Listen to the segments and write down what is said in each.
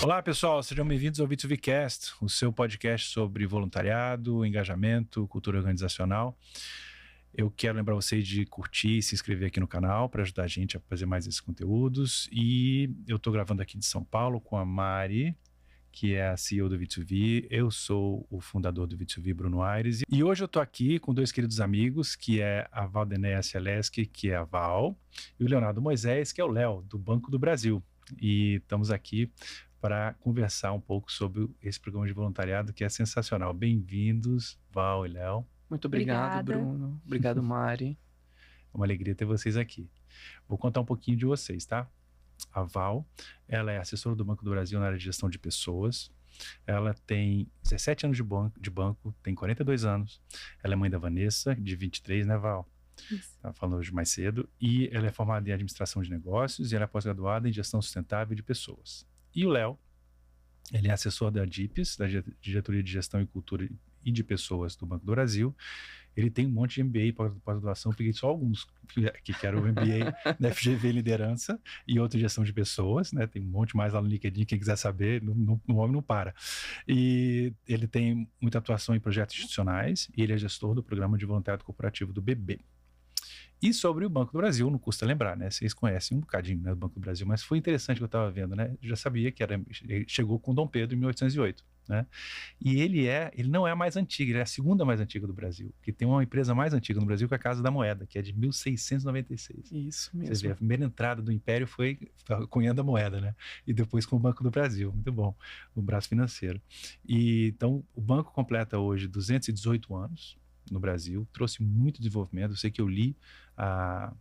Olá, pessoal, sejam bem-vindos ao V2Vcast, o seu podcast sobre voluntariado, engajamento, cultura organizacional. Eu quero lembrar vocês de curtir e se inscrever aqui no canal para ajudar a gente a fazer mais esses conteúdos. E eu estou gravando aqui de São Paulo com a Mari, que é a CEO do V2V. Eu sou o fundador do V2V, Bruno Aires. E hoje eu estou aqui com dois queridos amigos, que é a Valdenéia Cieleski, que é a Val, e o Leonardo Moisés, que é o Léo, do Banco do Brasil. E estamos aqui para conversar um pouco sobre esse programa de voluntariado que é sensacional. Bem-vindos, Val e Léo. Muito obrigado, Bruno. Obrigado, Mari. É uma alegria ter vocês aqui. Vou contar um pouquinho de vocês, tá? A Val, ela é assessora do Banco do Brasil na área de gestão de pessoas. Ela tem 17 anos de banco, tem 42 anos. Ela é mãe da Vanessa, de 23, né, Val? Estava falando hoje mais cedo. E ela é formada em administração de negócios e ela é pós-graduada em gestão sustentável de pessoas. E o Léo, ele é assessor da DIPES, da Diretoria de Gestão e Cultura e de Pessoas do Banco do Brasil. Ele tem um monte de MBA pós-graduação, peguei só alguns que era o MBA da FGV Liderança e outro Gestão de Pessoas, né? Tem um monte mais lá no LinkedIn, quem quiser saber, o homem não para. E ele tem muita atuação em projetos institucionais e ele é gestor do Programa de Voluntariado Corporativo do BB. E sobre o Banco do Brasil, não custa lembrar, né? Vocês conhecem um bocadinho, né, do Banco do Brasil, mas foi interessante que eu estava vendo, né? Eu já sabia que ele chegou com Dom Pedro em 1808, né? E ele não é a mais antiga, ele é a segunda mais antiga do Brasil, que tem uma empresa mais antiga no Brasil que é a Casa da Moeda, que é de 1696. Isso mesmo. Você vê, a primeira entrada do Império foi cunhando a moeda, né? E depois com o Banco do Brasil, muito bom, o braço financeiro. E então o banco completa hoje 218 anos, no Brasil, trouxe muito desenvolvimento. Eu sei que eu li há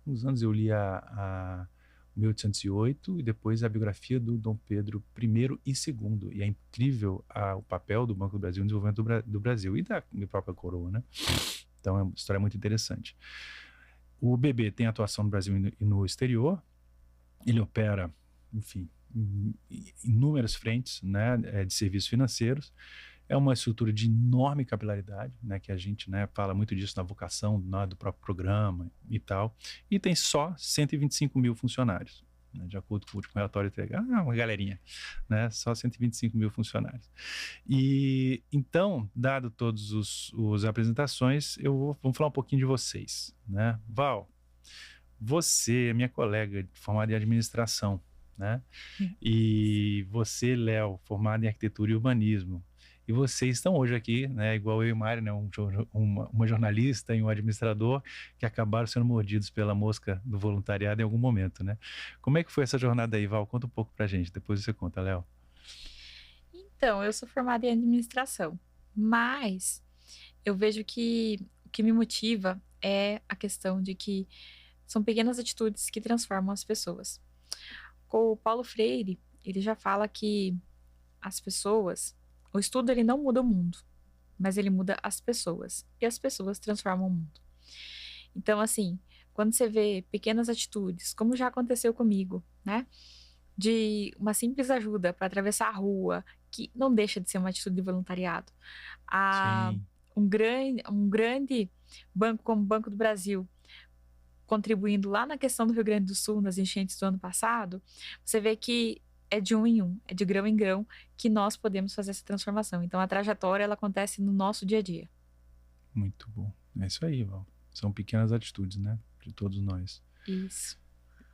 alguns anos, eu li a 1808 e depois a biografia do Dom Pedro I e II, e é incrível o papel do Banco do Brasil no desenvolvimento do Brasil e da própria coroa, né? Então é uma história muito interessante. O BB tem atuação no Brasil e no exterior, ele opera, enfim, em inúmeras frentes, né, de serviços financeiros. É uma estrutura de enorme capilaridade, né, que a gente, né, fala muito disso na vocação, né, do próprio programa e tal, e tem só 125 mil funcionários, né, de acordo com o último relatório entregado, uma galerinha, né, só 125 mil funcionários. E então, dado todas as apresentações, vamos falar um pouquinho de vocês, né? Val, você é minha colega formada em administração, né? E você, Léo, formado em arquitetura e urbanismo. E vocês estão hoje aqui, né, igual eu e Mari, né, uma jornalista e um administrador que acabaram sendo mordidos pela mosca do voluntariado em algum momento, né? Como é que foi essa jornada aí, Val? Conta um pouco pra gente, depois você conta, Léo. Então, eu sou formada em administração, mas eu vejo que o que me motiva é a questão de que são pequenas atitudes que transformam as pessoas. Com o Paulo Freire, ele já fala que as pessoas... O estudo, ele não muda o mundo, mas ele muda as pessoas. E as pessoas transformam o mundo. Então, assim, quando você vê pequenas atitudes, como já aconteceu comigo, né? De uma simples ajuda para atravessar a rua, que não deixa de ser uma atitude de voluntariado. Um grande banco como o Banco do Brasil, contribuindo lá na questão do Rio Grande do Sul, nas enchentes do ano passado, você vê que é de um em um, é de grão em grão que nós podemos fazer essa transformação. Então a trajetória, ela acontece no nosso dia a dia. Muito bom. É isso aí, Val. São pequenas atitudes, né? De todos nós. Isso.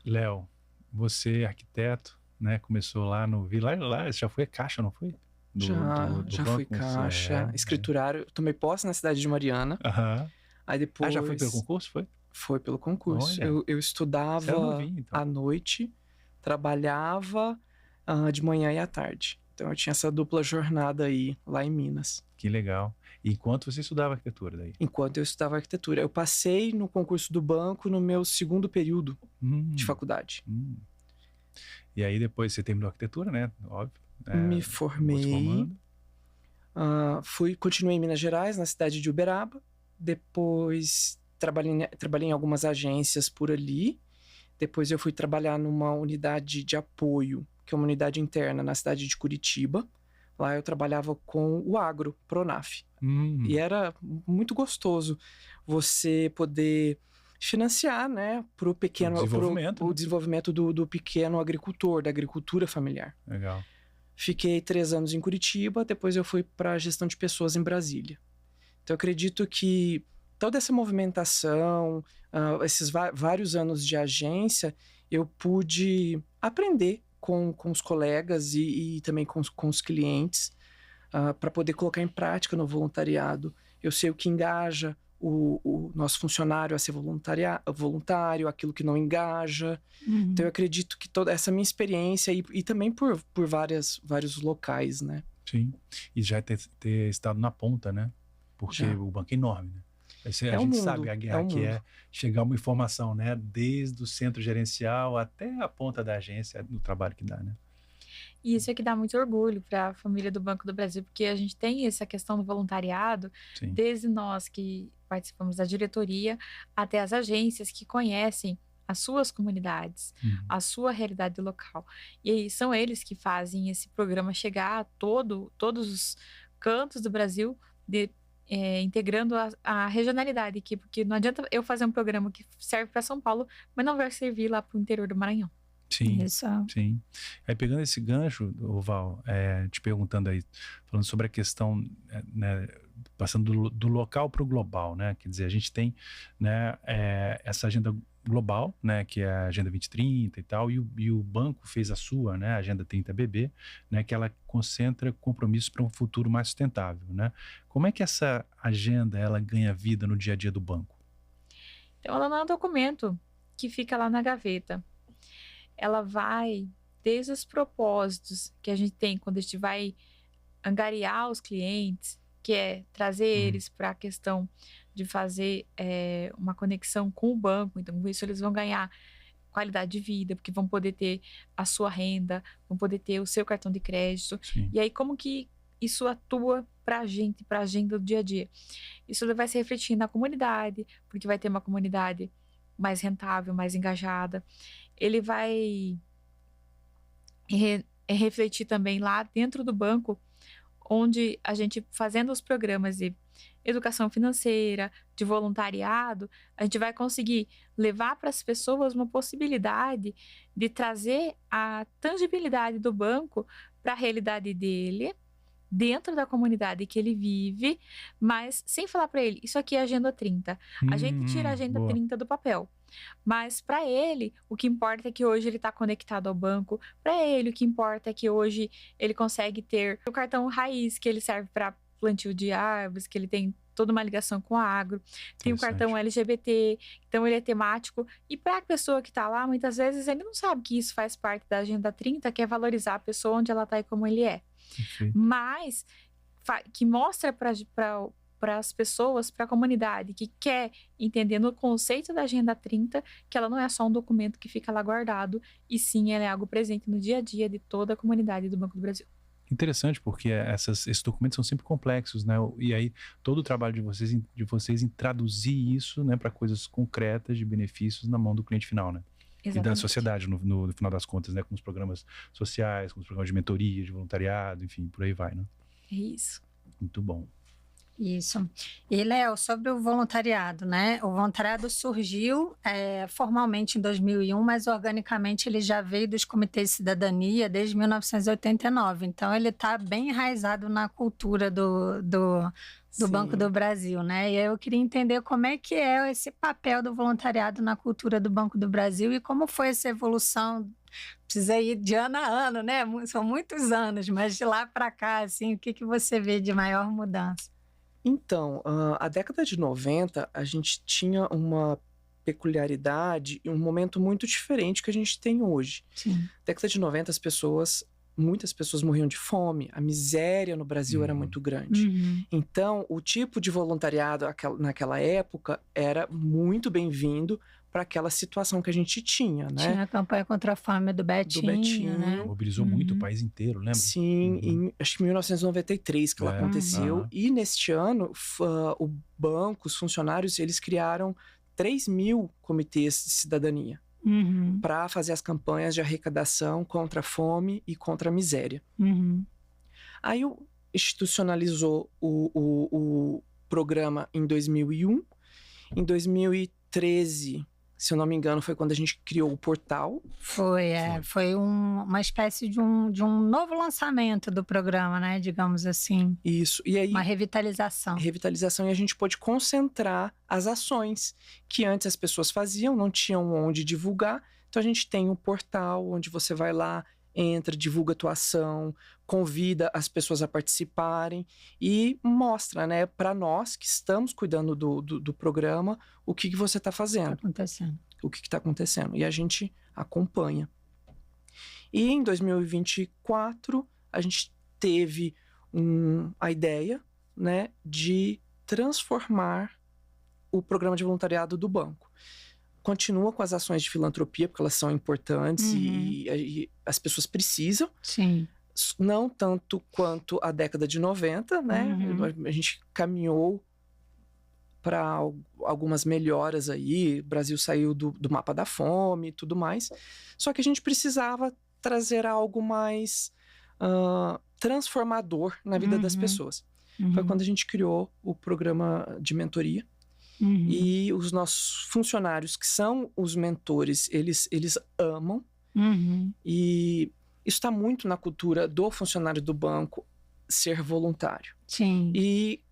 Léo, você, arquiteto, né? Começou lá lá, já foi Caixa, não foi? Já fui Caixa, escriturário. Tomei posse na cidade de Mariana. Aí depois... já foi pelo concurso, foi? Foi pelo concurso. Eu estudava novinho, então. à noite, trabalhava de manhã e à tarde. Então eu tinha essa dupla jornada aí, lá em Minas. Que legal. E enquanto você estudava arquitetura daí? Enquanto eu estudava arquitetura. Eu passei no concurso do banco no meu segundo período de faculdade. E aí depois você terminou a arquitetura, né? Óbvio. Me formei. Continuei em Minas Gerais, na cidade de Uberaba. Depois trabalhei em algumas agências por ali. Depois eu fui trabalhar numa unidade de apoio, que é uma unidade interna na cidade de Curitiba. Lá eu trabalhava com o agro, Pronaf. E era muito gostoso você poder financiar, né, o desenvolvimento do pequeno agricultor, da agricultura familiar. Legal. Fiquei 3 anos em Curitiba, depois eu fui para a gestão de pessoas em Brasília. Então, eu acredito que toda essa movimentação, esses vários anos de agência, eu pude aprender com os colegas e também com os clientes, para poder colocar em prática no voluntariado. Eu sei o que engaja o nosso funcionário a ser voluntário, aquilo que não engaja. Então, eu acredito que toda essa minha experiência, e também por vários locais, né? Sim. E já ter estado na ponta, né? Porque Já. o banco é enorme, né? A É um gente mundo, sabe a guerra que é chegar uma informação, né? Desde o centro gerencial até a ponta da agência, no trabalho que dá, né? E isso é que dá muito orgulho para a família do Banco do Brasil, porque a gente tem essa questão do voluntariado, Sim. desde nós que participamos da diretoria, até as agências que conhecem as suas comunidades, a sua realidade local. E aí são eles que fazem esse programa chegar a todos os cantos do Brasil, integrando a regionalidade aqui, porque não adianta eu fazer um programa que serve para São Paulo, mas não vai servir lá para o interior do Maranhão. Sim, Isso. sim. Aí pegando esse gancho, Val, te perguntando aí, falando sobre a questão, né, passando do local para o global, né? Quer dizer, a gente tem, né, essa agenda global, né, que é a Agenda 2030 e tal, e o banco fez a sua, né, a Agenda 30BB, né, que ela concentra compromissos para um futuro mais sustentável, né? Como é que essa agenda ela ganha vida no dia a dia do banco? Então, ela não é um documento que fica lá na gaveta. Ela vai desde os propósitos que a gente tem quando a gente vai angariar os clientes, que é trazer eles para a questão de fazer uma conexão com o banco. Então, com isso eles vão ganhar qualidade de vida, porque vão poder ter a sua renda, vão poder ter o seu cartão de crédito. Sim. E aí, como que isso atua para a gente, para a agenda do dia a dia? Isso vai se refletir na comunidade, porque vai ter uma comunidade mais rentável, mais engajada. Ele vai refletir também lá dentro do banco, onde a gente, fazendo os programas de educação financeira, de voluntariado, a gente vai conseguir levar para as pessoas uma possibilidade de trazer a tangibilidade do banco para a realidade dele, dentro da comunidade que ele vive, mas sem falar para ele, isso aqui é a Agenda 30. A gente tira a Agenda boa. 30 do papel. Mas para ele, o que importa é que hoje ele está conectado ao banco. Para ele, o que importa é que hoje ele consegue ter o cartão raiz, que ele serve para plantio de árvores, que ele tem toda uma ligação com a agro. Tem o cartão LGBT, então ele é temático. E para a pessoa que está lá, muitas vezes ele não sabe que isso faz parte da Agenda 30, que é valorizar a pessoa onde ela está e como ele é. Perfeito. Mas que mostra para as pessoas, para a comunidade que quer entender no conceito da Agenda 30, que ela não é só um documento que fica lá guardado, e sim ela é algo presente no dia a dia de toda a comunidade do Banco do Brasil. Interessante, porque esses documentos são sempre complexos, né? E aí todo o trabalho de vocês em traduzir isso, né, para coisas concretas de benefícios na mão do cliente final, né? Exatamente. E da sociedade, no final das contas, né? Com os programas sociais, com os programas de mentoria, de voluntariado, enfim, por aí vai, né? É isso. Muito bom. Isso. E, Léo, sobre o voluntariado, né? O voluntariado surgiu formalmente em 2001, mas organicamente ele já veio dos comitês de cidadania desde 1989. Então, ele está bem enraizado na cultura do Banco do Brasil, né? E aí eu queria entender como é que é esse papel do voluntariado na cultura do Banco do Brasil e como foi essa evolução. Precisa ir de ano a ano, né? São muitos anos, mas de lá para cá, assim, o que você vê de maior mudança? Então, a década de 90, a gente tinha uma peculiaridade e um momento muito diferente que a gente tem hoje. Sim. Na década de 90, muitas pessoas morriam de fome, a miséria no Brasil era muito grande. Então, o tipo de voluntariado naquela época era muito bem-vindo para aquela situação que a gente tinha, né? Tinha a campanha contra a fome do Betinho, né? Mobilizou muito o país inteiro, lembra? Sim, acho que em 1993 que ela aconteceu. E neste ano, o banco, os funcionários, eles criaram 3.000 comitês de cidadania para fazer as campanhas de arrecadação contra a fome e contra a miséria. Aí institucionalizou o programa em 2001. Em 2013, Se eu não me engano, foi quando a gente criou o portal. Foi uma espécie de um novo lançamento do programa, né? Digamos assim. Isso. E aí, uma revitalização. E a gente pôde concentrar as ações que antes as pessoas faziam, não tinham onde divulgar. Então a gente tem um portal onde você vai lá, entra, divulga a tua ação, convida as pessoas a participarem e mostra, né, para nós que estamos cuidando do programa, o que você está fazendo. O que está acontecendo. E a gente acompanha. E em 2024, a gente teve a ideia, né, de transformar o programa de voluntariado do banco. Continua com as ações de filantropia, porque elas são importantes e as pessoas precisam. Sim. Não tanto quanto a década de 90, né? A gente caminhou para algumas melhoras aí. O Brasil saiu do mapa da fome e tudo mais. Só que a gente precisava trazer algo mais transformador na vida das pessoas. Foi quando a gente criou o programa de mentoria. E os nossos funcionários, que são os mentores, eles amam. E isso está muito na cultura do funcionário do banco ser voluntário. Sim. E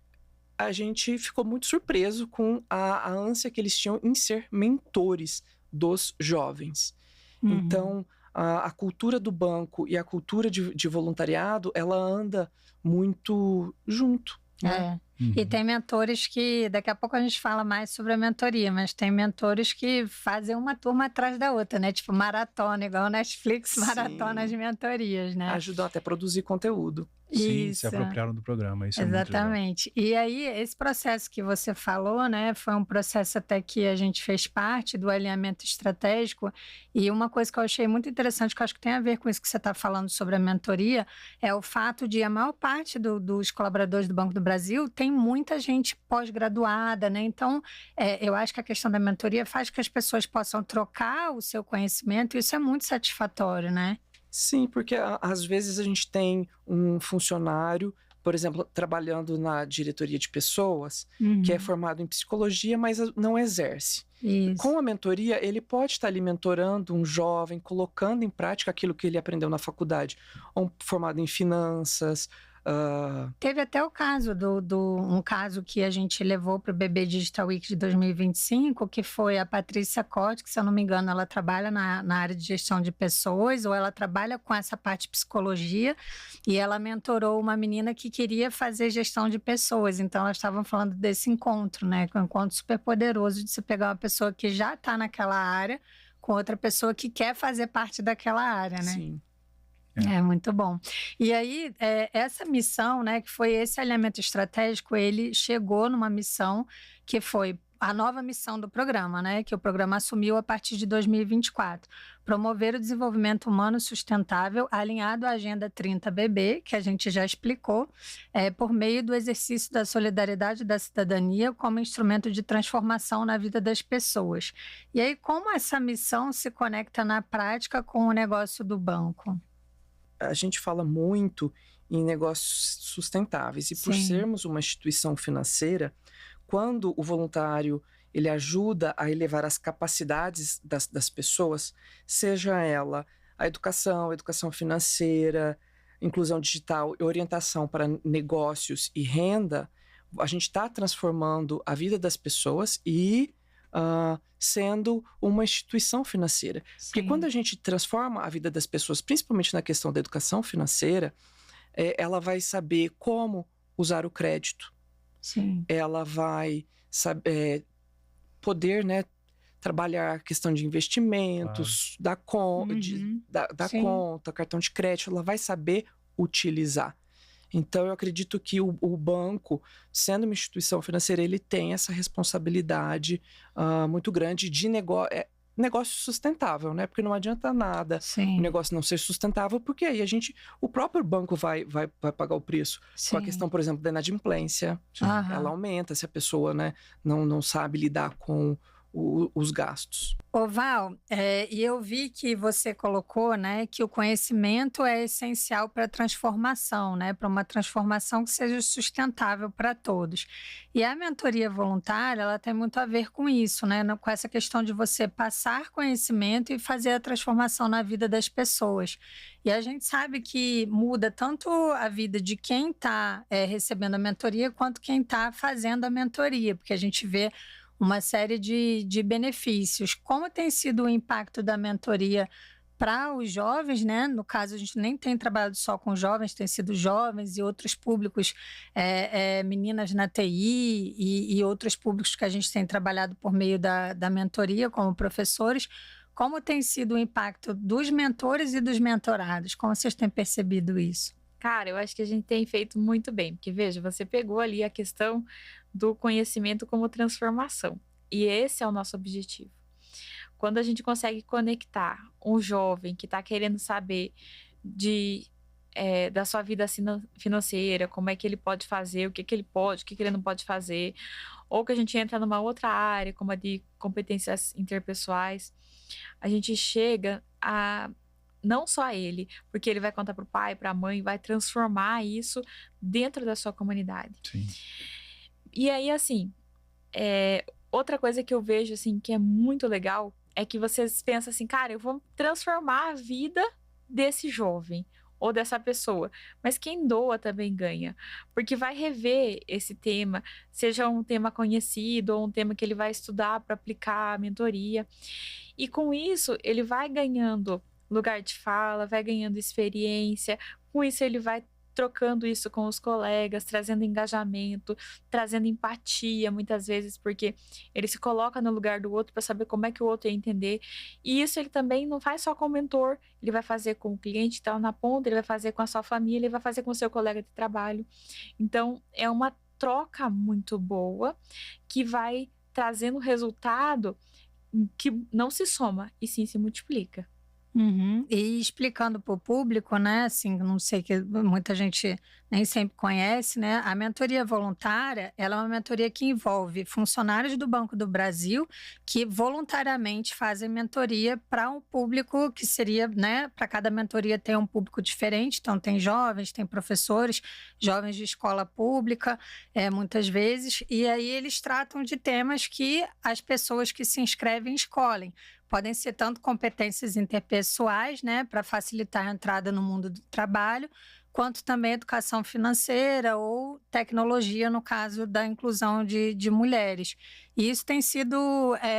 a gente ficou muito surpreso com a ânsia que eles tinham em ser mentores dos jovens. Então, a cultura do banco e a cultura de voluntariado, ela anda muito junto. Né? E tem mentores que, daqui a pouco a gente fala mais sobre a mentoria, mas tem mentores que fazem uma turma atrás da outra, né? Tipo maratona, igual a Netflix, maratona de mentorias, né? Ajudam até a produzir conteúdo. Sim, se apropriaram do programa, isso exatamente. É muito legal. E aí, esse processo que você falou, né, foi um processo até que a gente fez parte do alinhamento estratégico, e uma coisa que eu achei muito interessante, que eu acho que tem a ver com isso que você está falando sobre a mentoria, é o fato de a maior parte dos colaboradores do Banco do Brasil tem muita gente pós-graduada, né? Então, eu acho que a questão da mentoria faz que as pessoas possam trocar o seu conhecimento, e isso é muito satisfatório, né? Sim, porque às vezes a gente tem um funcionário, por exemplo, trabalhando na diretoria de pessoas, que é formado em psicologia, mas não exerce. Isso. Com a mentoria, ele pode estar ali mentorando um jovem, colocando em prática aquilo que ele aprendeu na faculdade. Um formado em finanças. Teve até o caso um caso que a gente levou para o BB Digital Week de 2025, que foi a Patrícia Cote, que, se eu não me engano, ela trabalha na área de gestão de pessoas, ou ela trabalha com essa parte de psicologia, e ela mentorou uma menina que queria fazer gestão de pessoas. Então, elas estavam falando desse encontro, né? Que é um encontro super poderoso de se pegar uma pessoa que já está naquela área com outra pessoa que quer fazer parte daquela área, né? Sim. É muito bom. E aí, essa missão, né, que foi esse alinhamento estratégico, ele chegou numa missão que foi a nova missão do programa, né, que o programa assumiu a partir de 2024. Promover o desenvolvimento humano sustentável alinhado à Agenda 30BB, que a gente já explicou, por meio do exercício da solidariedade e da cidadania como instrumento de transformação na vida das pessoas. E aí, como essa missão se conecta na prática com o negócio do banco? A gente fala muito em negócios sustentáveis, e por sermos uma instituição financeira, quando o voluntário ele ajuda a elevar as capacidades das pessoas, seja ela a educação financeira, inclusão digital, orientação para negócios e renda, a gente está transformando a vida das pessoas e sendo uma instituição financeira. Sim. Porque quando a gente transforma a vida das pessoas, principalmente na questão da educação financeira, ela vai saber como usar o crédito. Sim. Ela vai poder, né, trabalhar a questão de investimentos, da conta, cartão de crédito, ela vai saber utilizar. Então, eu acredito que o banco, sendo uma instituição financeira, ele tem essa responsabilidade muito grande de negócio sustentável, né? Porque não adianta nada o negócio não ser sustentável, porque aí o próprio banco vai pagar o preço. Com a questão, por exemplo, da inadimplência, ela aumenta se a pessoa, né, não sabe lidar com os gastos. Ô Val, e eu vi que você colocou, né, que o conhecimento é essencial para a transformação, né, para uma transformação que seja sustentável para todos. E a mentoria voluntária, ela tem muito a ver com isso, né, com essa questão de você passar conhecimento e fazer a transformação na vida das pessoas. E a gente sabe que muda tanto a vida de quem está recebendo a mentoria quanto quem está fazendo a mentoria, porque a gente vê uma série de benefícios. Como tem sido o impacto da mentoria para os jovens, né? No caso, a gente nem tem trabalhado só com jovens, tem sido jovens e outros públicos, meninas na TI e outros públicos que a gente tem trabalhado por meio da mentoria, como professores. Como tem sido o impacto dos mentores e dos mentorados? Como vocês têm percebido isso? Cara, eu acho que a gente tem feito muito bem, porque veja, você pegou ali a questão do conhecimento como transformação, e esse é o nosso objetivo. Quando a gente consegue conectar um jovem que está querendo saber da sua vida financeira, como é que ele pode fazer, o que ele pode, o que ele não pode fazer, ou que a gente entra numa outra área, como a de competências interpessoais, a gente chega a não só ele, porque ele vai contar para o pai, para a mãe, vai transformar isso dentro da sua comunidade. Sim. E aí, assim, outra coisa que eu vejo, assim, que é muito legal, é que vocês pensam assim, cara, eu vou transformar a vida desse jovem ou dessa pessoa, mas quem doa também ganha, porque vai rever esse tema, seja um tema conhecido ou um tema que ele vai estudar para aplicar a mentoria, e com isso ele vai ganhando lugar de fala, vai ganhando experiência, com isso ele vai trocando isso com os colegas, trazendo engajamento, trazendo empatia, muitas vezes, porque ele se coloca no lugar do outro para saber como é que o outro ia entender, e isso ele também não faz só com o mentor, ele vai fazer com o cliente que está na ponta, ele vai fazer com a sua família, ele vai fazer com o seu colega de trabalho. Então, é uma troca muito boa, que vai trazendo resultado que não se soma, e sim se multiplica. Uhum. E explicando para o público, né, assim, não sei, que muita gente nem sempre conhece, né, a mentoria voluntária, ela é uma mentoria que envolve funcionários do Banco do Brasil que voluntariamente fazem mentoria para um público que seria, né, para cada mentoria ter um público diferente, então tem jovens, tem professores, jovens de escola pública, muitas vezes, e aí eles tratam de temas que as pessoas que se inscrevem escolhem. Podem ser tanto competências interpessoais, né, para facilitar a entrada no mundo do trabalho, quanto também educação financeira ou tecnologia, no caso da inclusão de mulheres. E isso tem sido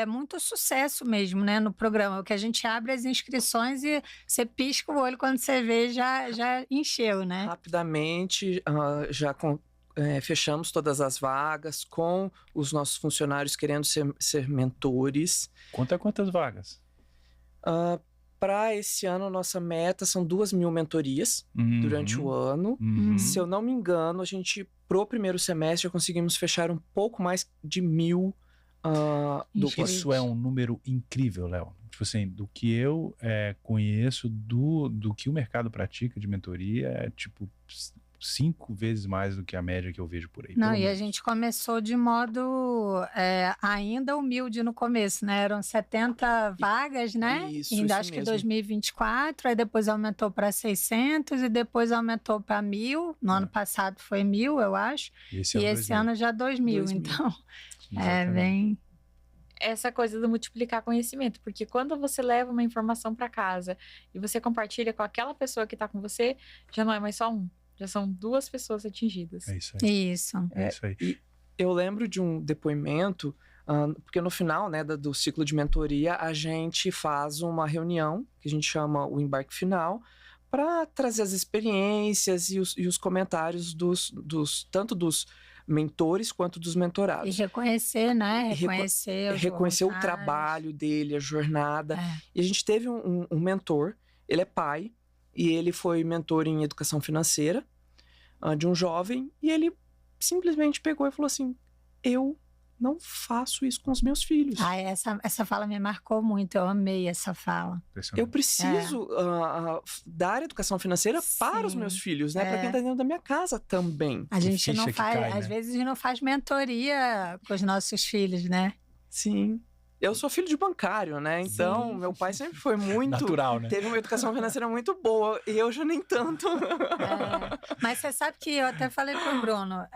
muito sucesso mesmo, né, no programa, que a gente abre as inscrições e você pisca o olho quando você vê, já encheu, né? Rapidamente, fechamos todas as vagas com os nossos funcionários querendo ser mentores. Quantas vagas? Para esse ano, nossa meta são 2.000 mentorias durante o ano. Se eu não me engano, a gente, pro primeiro semestre, já conseguimos fechar um pouco mais de 1.000 duplas. Isso é um número incrível, Léo. Tipo assim, do que eu conheço, do que o mercado pratica de mentoria, é tipo 5 vezes mais do que a média que eu vejo por aí. Não, e a gente começou de modo ainda humilde no começo, né? Eram 70 vagas, né? Isso acho que mesmo. 2024, aí depois aumentou para 600 e depois aumentou para 1.000. No ano passado foi 1.000, eu acho. E esse ano já 2.000. Então, bem... Essa coisa do multiplicar conhecimento, porque quando você leva uma informação para casa e você compartilha com aquela pessoa que está com você, já não é mais só um. Já são 2 pessoas atingidas. É isso aí. Isso. Isso aí. E eu lembro de um depoimento, porque no final, né, do ciclo de mentoria, a gente faz uma reunião, que a gente chama o embarque final, para trazer as experiências e os comentários tanto dos mentores quanto dos mentorados. E reconhecer, né? Reconhecer o trabalho dele, a jornada. E a gente teve um mentor, ele é pai, e ele foi mentor em educação financeira de um jovem, e ele simplesmente pegou e falou assim, eu não faço isso com os meus filhos. Essa fala me marcou muito, eu amei essa fala. Eu preciso dar educação financeira para os meus filhos, né? Para quem está dentro da minha casa também. A gente não faz, cai, às né? vezes a gente não faz mentoria com os nossos filhos, né? Sim. Eu sou filho de bancário, né? Então, meu pai sempre foi muito... Natural, né? Teve uma educação financeira muito boa. E eu já nem tanto. Mas você sabe que eu até falei pro Bruno,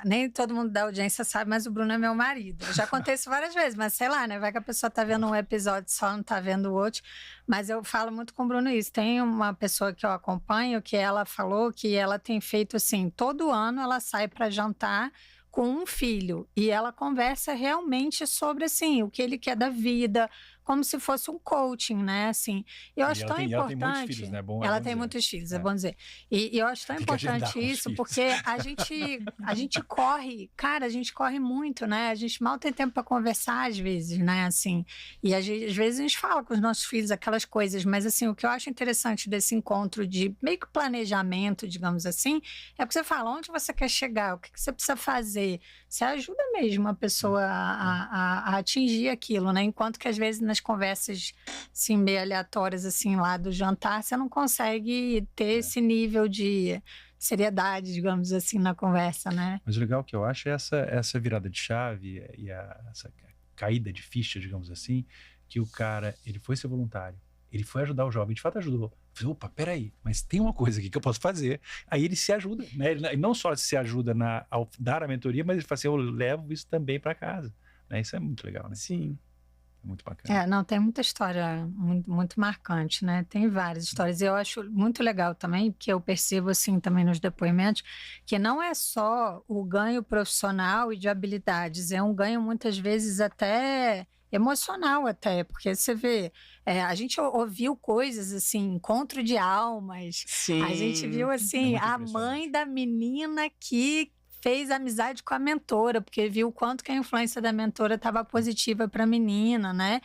nem todo mundo da audiência sabe, mas o Bruno é meu marido. Eu já contei isso várias vezes, mas sei lá, né? Vai que a pessoa tá vendo um episódio só, não tá vendo o outro. Mas eu falo muito com o Bruno isso. Tem uma pessoa que eu acompanho que ela falou que ela tem feito assim, todo ano ela sai para jantar com um filho e ela conversa realmente sobre assim o que ele quer da vida, como se fosse um coaching, né? Assim, eu acho tão importante. Ela tem muitos filhos, né? Ela tem muitos filhos, é bom dizer. E eu acho tão importante isso porque a gente corre, cara, a gente corre muito, né? A gente mal tem tempo para conversar às vezes, né? Assim, e às vezes a gente fala com os nossos filhos aquelas coisas, mas assim o que eu acho interessante desse encontro de meio que planejamento, digamos assim, é porque você fala onde você quer chegar, o que você precisa fazer. Você ajuda mesmo a pessoa a atingir aquilo, né? Enquanto que às vezes nas conversas assim, meio aleatórias assim, lá do jantar, você não consegue ter esse nível de seriedade, digamos assim, na conversa, né? Mas o legal que eu acho é essa virada de chave e essa caída de ficha, digamos assim, que o cara, ele foi ser voluntário, ele foi ajudar o jovem, de fato ajudou. Falei, opa, peraí, mas tem uma coisa aqui que eu posso fazer. Aí ele se ajuda, né? Ele não só se ajuda ao dar a mentoria, mas ele fala assim, eu levo isso também para casa. Né? Isso é muito legal, né? Sim. É muito bacana. Não, tem muita história muito, muito marcante, né? Tem várias histórias. E eu acho muito legal também, porque eu percebo assim também nos depoimentos, que não é só o ganho profissional e de habilidades, é um ganho muitas vezes até emocional até, porque você vê, a gente ouviu coisas assim, encontro de almas. Sim. A gente viu assim, a mãe da menina que fez amizade com a mentora, porque viu o quanto que a influência da mentora estava positiva para a menina, né?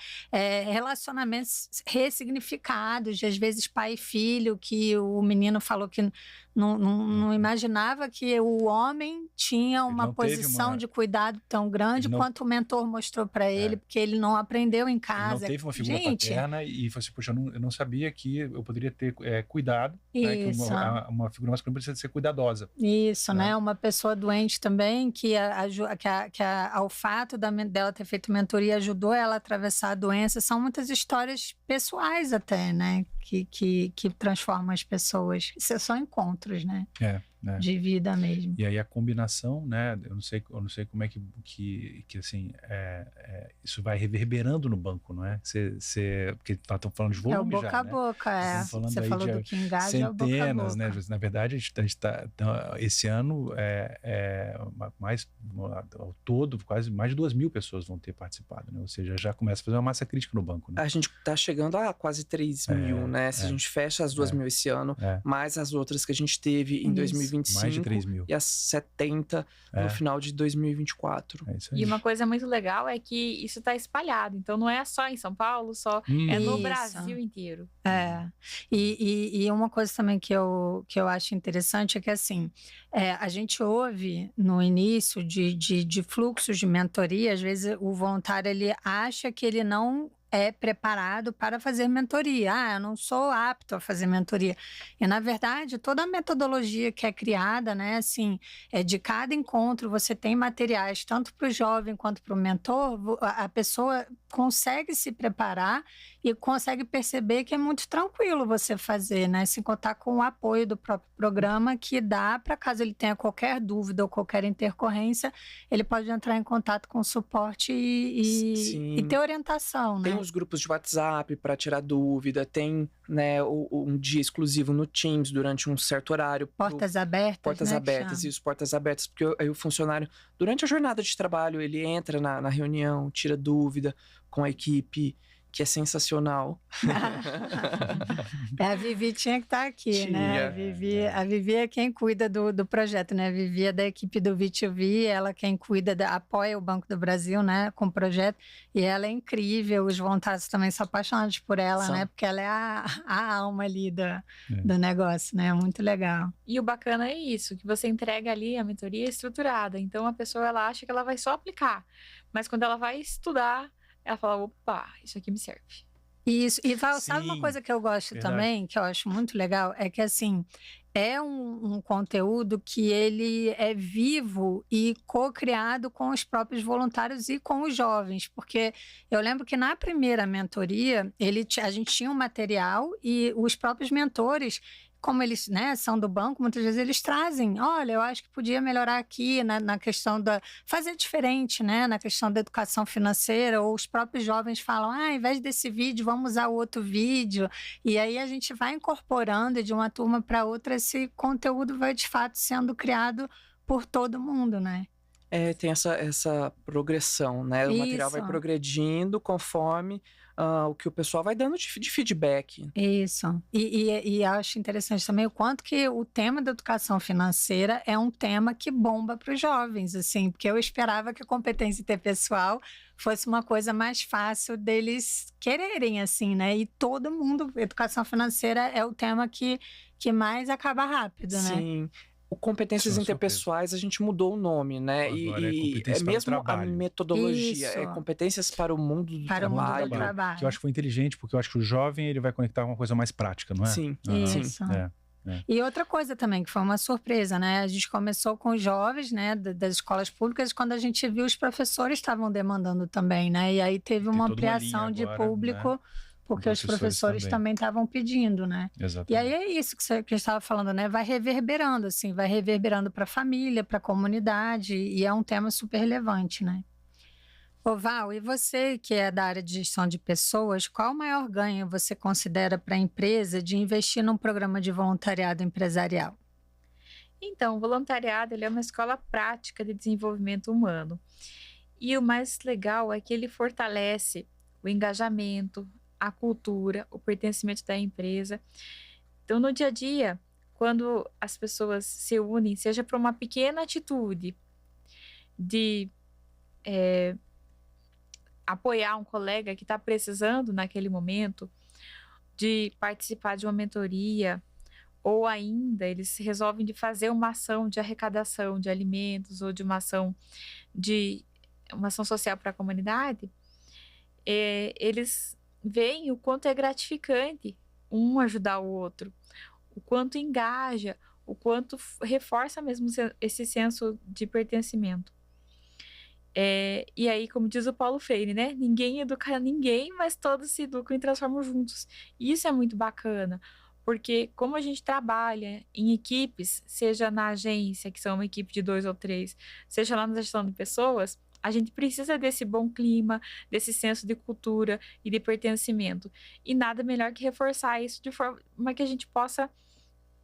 Relacionamentos ressignificados, de às vezes pai e filho, que o menino falou que não imaginava que o homem tinha uma posição de cuidado tão grande quanto o mentor mostrou para ele, porque ele não aprendeu em casa. Ele não teve uma figura paterna e falou assim, poxa, eu não sabia que eu poderia ter cuidado, né? Que uma figura masculina precisa ser cuidadosa. Isso, né? Uma pessoa doente também, que ao fato dela ter feito mentoria ajudou ela a atravessar a doença. São muitas histórias pessoais até, né? Que transformam as pessoas. Isso são encontros, né? De vida mesmo. E aí a combinação, né? Eu não sei como é que assim, isso vai reverberando no banco, não é? Porque estão falando de volume o boca a boca, Você falou do que engaja, centenas, é o boca a boca. né? Na verdade, a gente tá esse ano ao todo, quase mais de 2.000 pessoas vão ter participado, né? Ou seja, já começa a fazer uma massa crítica no banco, né? A gente tá chegando a quase 3.000, né? Se a gente fecha as 2.000 esse ano, mais as outras que a gente teve em 2025. Mais de 3.000. E as 70 no final de 2024. É isso aí. E uma coisa muito legal é que isso está espalhado. Então, não é só em São Paulo, é no Brasil inteiro. E uma coisa também que eu acho interessante é que, assim, a gente ouve no início de fluxos de mentoria, às vezes o voluntário ele acha que ele não é preparado para fazer mentoria. Eu não sou apto a fazer mentoria. E, na verdade, toda a metodologia que é criada, né, assim, de cada encontro, você tem materiais, tanto para o jovem quanto para o mentor, a pessoa consegue se preparar e consegue perceber que é muito tranquilo você fazer, né, se contar com o apoio do próprio programa, que dá para, caso ele tenha qualquer dúvida ou qualquer intercorrência, ele pode entrar em contato com o suporte e ter orientação, né? Tem os grupos de WhatsApp para tirar dúvida, tem, né, um dia exclusivo no Teams durante um certo horário. Portas abertas, Portas abertas, isso, portas abertas, porque aí o funcionário, durante a jornada de trabalho, ele entra na reunião, tira dúvida com a equipe, que é sensacional. A Vivi tinha que estar aqui, né? A Vivi é quem cuida do projeto, né? A Vivi é da equipe do V2V, ela quem cuida, apoia o Banco do Brasil, né? Com o projeto, e ela é incrível, os voluntários também são apaixonados por ela, né? Porque ela é a alma ali do negócio, né? Muito legal. E o bacana é isso, que você entrega ali a mentoria estruturada, então a pessoa, ela acha que ela vai só aplicar, mas quando ela vai estudar, ela fala, opa, isso aqui me serve. Isso. E Val, sabe uma Sim, coisa que eu gosto verdade. também, que eu acho muito legal, é que assim, é um conteúdo que ele é vivo e co-criado com os próprios voluntários e com os jovens, porque eu lembro que na primeira mentoria, a gente tinha um material e os próprios mentores, como eles, né, são do banco, muitas vezes eles trazem, olha, eu acho que podia melhorar aqui na questão da fazer diferente, né, na questão da educação financeira, ou os próprios jovens falam, ao invés desse vídeo, vamos usar o outro vídeo. E aí a gente vai incorporando de uma turma para outra, esse conteúdo vai de fato sendo criado por todo mundo, né? Tem essa progressão, né? O material vai Isso. progredindo conforme o que o pessoal vai dando de feedback. Isso. E acho interessante também o quanto que o tema da educação financeira é um tema que bomba para os jovens, assim, porque eu esperava que a competência interpessoal fosse uma coisa mais fácil deles quererem, assim, né? E todo mundo, educação financeira é o tema que mais acaba rápido, né? Sim. O competências Sou interpessoais, a gente mudou o nome, né? Agora é E competência para o mesmo a trabalho. metodologia, Isso. competências para o mundo do Para o mundo do trabalho. trabalho. Que eu acho que foi inteligente, porque eu acho que o jovem ele vai conectar uma coisa mais prática, não é? Sim, Aham. Isso. É. E outra coisa também, que foi uma surpresa, né? A gente começou com os jovens, né, das escolas públicas, quando a gente viu os professores estavam demandando também, né? E aí teve Tem uma toda uma ampliação linha de agora, público, né? porque os professores também estavam pedindo, né? E aí Exatamente. é isso que a gente estava falando, né? Vai reverberando, assim, vai reverberando para a família, para a comunidade, e é um tema super relevante, né? Ô Val, e você que é da área de gestão de pessoas, qual o maior ganho você considera para a empresa de investir num programa de voluntariado empresarial? Então, o voluntariado ele é uma escola prática de desenvolvimento humano. E o mais legal é que ele fortalece o engajamento, a cultura, o pertencimento da empresa. Então, no dia a dia, quando as pessoas se unem, seja para uma pequena atitude de apoiar um colega que está precisando naquele momento, de participar de uma mentoria, ou ainda eles resolvem de fazer uma ação de arrecadação de alimentos ou de uma ação social para a comunidade, eles veem o quanto é gratificante um ajudar o outro, o quanto engaja, o quanto reforça mesmo esse senso de pertencimento. E aí, como diz o Paulo Freire, né? Ninguém educa ninguém, mas todos se educam e transformam juntos. E isso é muito bacana, porque como a gente trabalha em equipes, seja na agência, que são uma equipe de 2 ou 3, seja lá na gestão de pessoas, a gente precisa desse bom clima, desse senso de cultura e de pertencimento. E nada melhor que reforçar isso de forma que a gente possa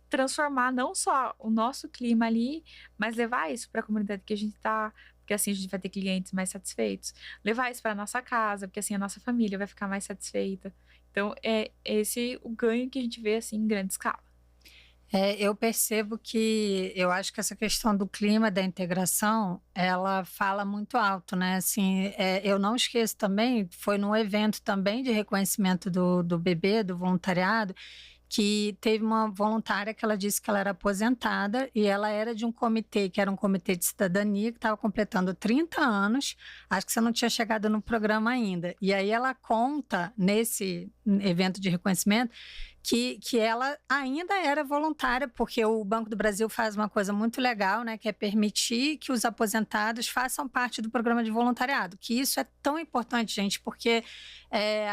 transformar não só o nosso clima ali, mas levar isso para a comunidade que a gente está, porque assim a gente vai ter clientes mais satisfeitos. Levar isso para nossa casa, porque assim a nossa família vai ficar mais satisfeita. Então, é esse o ganho que a gente vê assim em grande escala. Eu percebo que eu acho que essa questão do clima da integração, ela fala muito alto, né? Assim, eu não esqueço também, foi num evento também de reconhecimento do bebê, do voluntariado, que teve uma voluntária que ela disse que ela era aposentada e ela era de um comitê, que era um comitê de cidadania, que estava completando 30 anos, acho que você não tinha chegado no programa ainda. E aí ela conta, nesse evento de reconhecimento, que ela ainda era voluntária, porque o Banco do Brasil faz uma coisa muito legal, né, que é permitir que os aposentados façam parte do programa de voluntariado, que isso é tão importante, gente, porque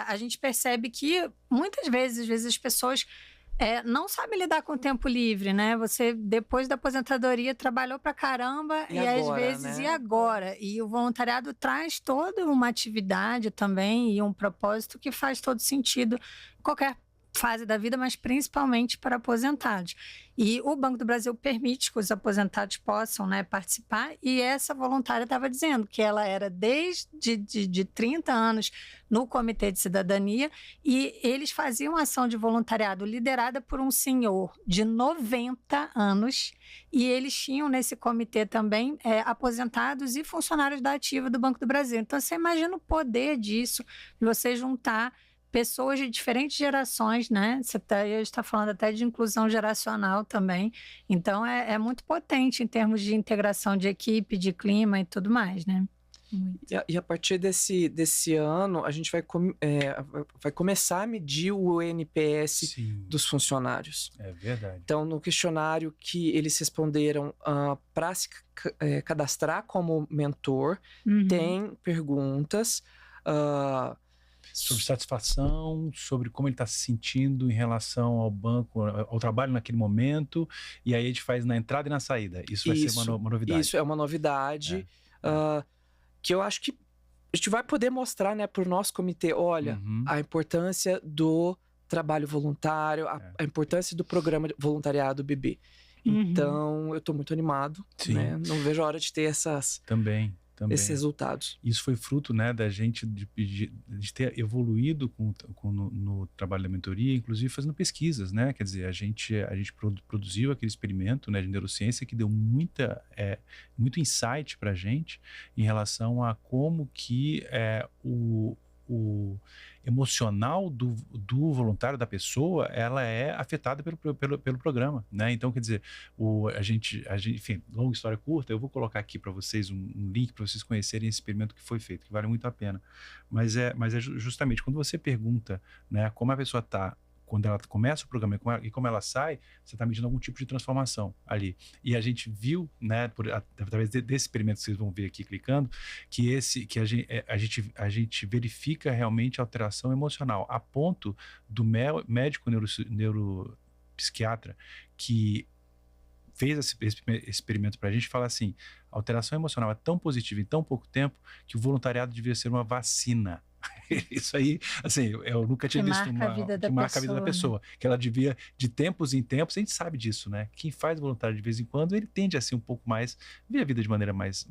a gente percebe que muitas vezes, às vezes as pessoas não sabem lidar com o tempo livre, né? Você, depois da aposentadoria, trabalhou pra caramba e às agora, vezes, né? e agora? E o voluntariado traz toda uma atividade também e um propósito que faz todo sentido em qualquer fase da vida, mas principalmente para aposentados. E o Banco do Brasil permite que os aposentados possam, né, participar, e essa voluntária estava dizendo que ela era desde de 30 anos no Comitê de Cidadania e eles faziam ação de voluntariado liderada por um senhor de 90 anos e eles tinham nesse comitê também aposentados e funcionários da ativa do Banco do Brasil. Então, você imagina o poder disso, de você juntar pessoas de diferentes gerações, né? Você está falando até de inclusão geracional também. Então, é muito potente em termos de integração de equipe, de clima e tudo mais, né? Muito. E a partir desse ano, a gente vai começar a medir o NPS Sim, dos funcionários. é verdade. Então, no questionário que eles responderam para se cadastrar como mentor, tem perguntas Sobre satisfação, sobre como ele está se sentindo em relação ao banco, ao trabalho naquele momento, e aí a gente faz na entrada e na saída. Isso vai ser uma novidade. Isso é uma novidade que eu acho que a gente vai poder mostrar, né, para o nosso comitê, olha, a importância do trabalho voluntário, a importância do programa de voluntariado BB. Então, eu estou muito animado, né? Não vejo a hora de ter esses resultados. Isso foi fruto, né, da gente de ter evoluído no trabalho da mentoria, inclusive fazendo pesquisas, né? Quer dizer, a gente produziu aquele experimento, né, de neurociência que deu muito insight para a gente em relação a como que o emocional do voluntário, da pessoa, ela é afetada pelo programa, né? Então, quer dizer, a gente, enfim, longa história curta, eu vou colocar aqui para vocês um link para vocês conhecerem esse experimento que foi feito, que vale muito a pena. Mas é justamente quando você pergunta, né, como a pessoa está quando ela começa o programa e como ela sai, você está medindo algum tipo de transformação ali. E a gente viu, né, através desse experimento que vocês vão ver aqui clicando, que a gente verifica realmente a alteração emocional, a ponto do médico neuropsiquiatra que fez esse experimento para a gente falar assim, a alteração emocional é tão positiva em tão pouco tempo que o voluntariado devia ser uma vacina. Isso aí, assim, eu nunca tinha visto uma que marca a vida da pessoa, né? Que ela devia, de tempos em tempos, a gente sabe disso, né? Quem faz voluntário de vez em quando, ele tende a ser um pouco mais, ver a vida de maneira mais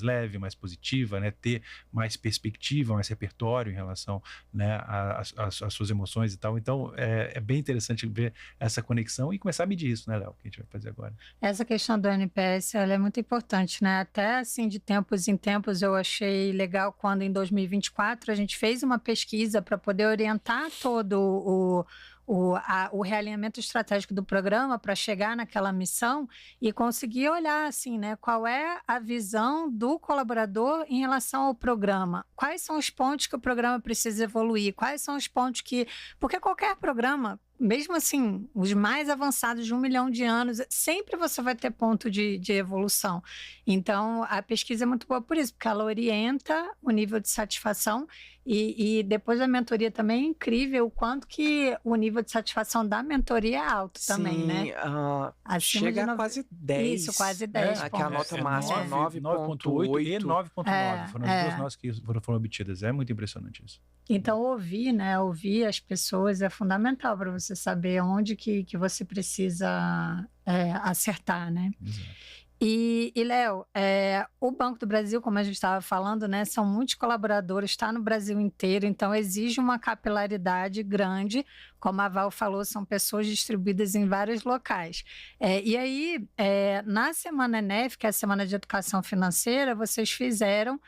leve, mais positiva, né? Ter mais perspectiva, mais repertório em relação, né, às suas emoções e tal. Então, é bem interessante ver essa conexão e começar a medir isso, né, Léo? Que a gente vai fazer agora. Essa questão do NPS, ela é muito importante, né? Até, assim, de tempos em tempos, eu achei legal quando, em 2024, a gente fez uma pesquisa para poder orientar todo o realinhamento estratégico do programa para chegar naquela missão e conseguir olhar assim, né, qual é a visão do colaborador em relação ao programa, quais são os pontos que o programa precisa evoluir, quais são os pontos porque qualquer programa, mesmo assim, os mais avançados de 1 milhão de anos, sempre você vai ter ponto de evolução. Então, a pesquisa é muito boa por isso, porque ela orienta o nível de satisfação e depois a mentoria também é incrível o quanto que o nível de satisfação da mentoria é alto também, né? Chega a quase 10. Isso, quase 10 pontos. Que é a nota máxima, 9.8 e 9.9. Foram as duas notas que foram obtidas. É muito impressionante isso. Então, ouvir as pessoas é fundamental para você saber onde que você precisa acertar, né? Exato. E Léo, o Banco do Brasil, como a gente estava falando, né, são muitos colaboradores, está no Brasil inteiro, então exige uma capilaridade grande. Como a Val falou, são pessoas distribuídas em vários locais. E aí, na Semana ENEF, que é a Semana de Educação Financeira, vocês fizeram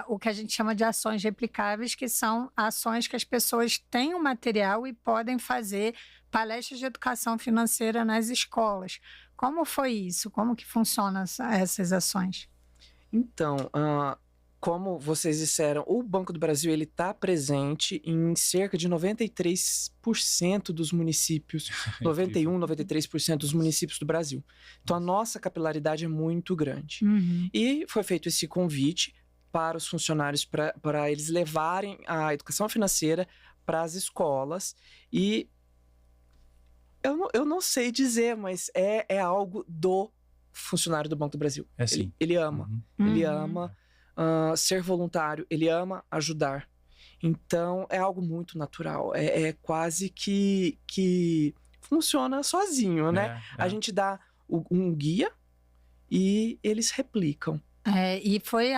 o que a gente chama de ações replicáveis, que são ações que as pessoas têm o material e podem fazer palestras de educação financeira nas escolas. Como foi isso? Como que funcionam essas ações? Então, como vocês disseram, o Banco do Brasil está presente em cerca de 93% dos municípios, 91, 93% dos municípios do Brasil. Então, a nossa capilaridade é muito grande. E foi feito esse convite para os funcionários, para eles levarem a educação financeira para as escolas e eu não sei dizer, mas é algo do funcionário do Banco do Brasil. Sim. Ele ama. Ele ama ser voluntário. Ele ama ajudar. Então, é algo muito natural. É quase que funciona sozinho, né? A gente dá um guia e eles replicam. E foi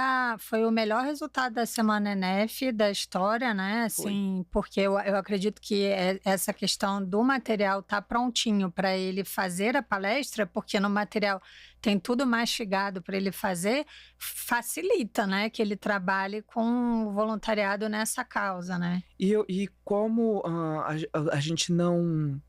o melhor resultado da Semana ENEF da história, né? Assim, porque eu acredito que essa questão do material tá prontinho para ele fazer a palestra, porque no material tem tudo mastigado para ele fazer, facilita, né? Que ele trabalhe com o voluntariado nessa causa, né? E como a gente não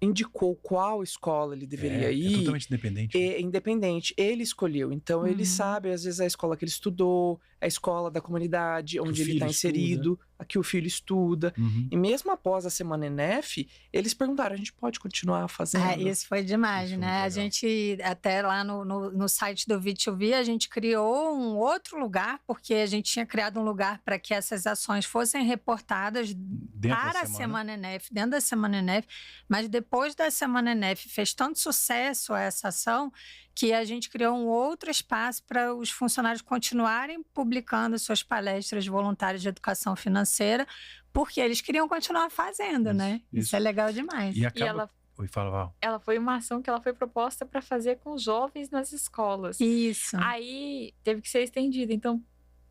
indicou qual escola ele deveria ir. É totalmente independente. É independente. Ele escolheu. Então, ele sabe, às vezes, a escola que ele estudou, a escola da comunidade onde ele está inserido, a que o filho estuda. E mesmo após a Semana ENEF, eles perguntaram, a gente pode continuar fazendo? Isso foi demais, Isso foi né? muito A legal. gente, até lá no site do V2V, a gente criou um outro lugar, porque a gente tinha criado um lugar para que essas ações fossem reportadas Dentro da para a semana. Semana ENEF, dentro da Semana ENEF, mas depois da Semana ENEF fez tanto sucesso essa ação que a gente criou um outro espaço para os funcionários continuarem publicando suas palestras voluntárias de educação financeira, porque eles queriam continuar fazendo, Isso, né? Isso é legal demais. E E acaba... ela, Oi, fala, Val. ela foi uma ação que ela foi proposta para fazer com os jovens nas escolas. Isso. Aí teve que ser estendida. Então,